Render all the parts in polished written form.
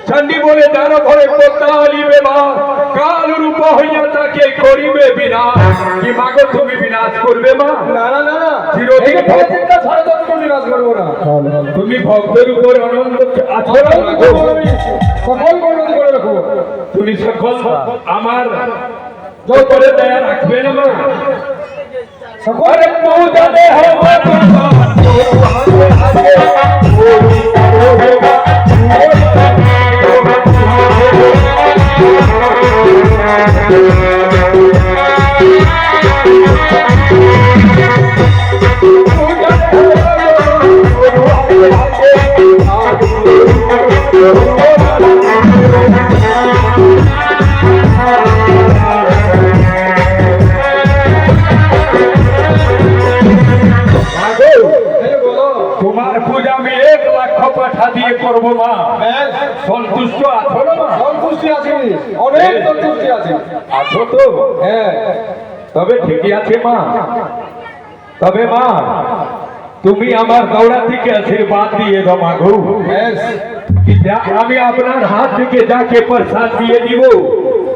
चंडी बोले दानो भरे पोताली बेमा काल रूप হইয়া তাকে করিবে বিনাশ কি মাগো তুমি বিনাশ করবে মা না না না চিরদিন চিন্তা ছাড়া তো তুমি বিনাশ করবে না তুমি ভক্তের উপর আনন্দ আছো সকল বর্ণনা করে রাখো তুমি সকল আমার উপরে দয়া রাখবে না মা সকল পূজা দে হওয়া তোমার পূজা আমি 1 লাখ পাঠা দিয়ে করবো মা সন্তুষ্ট আছো না মা সন্তুষ্টি আছে অনেক সন্তুষ্টি আছে আছো তো হ্যাঁ তবে ঠিকই আছে মা তবে মা তুমি আমার দৌড়া থেকে আশীর্বাদ দিয়ে দাও মা গো আমি আপনার হাত থেকে যাকে প্রসাদ দিয়ে দিব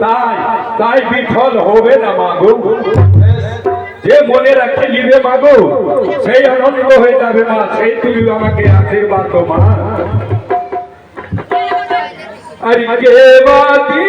তাই তাই বিফল হবে না মা গো যে মনে রাখে নিবে মা গো সেই আনন্দ হয়ে যাবে মা সেই তুমি আমাকে আশীর্বাদ দাও মা আরে কে বাতি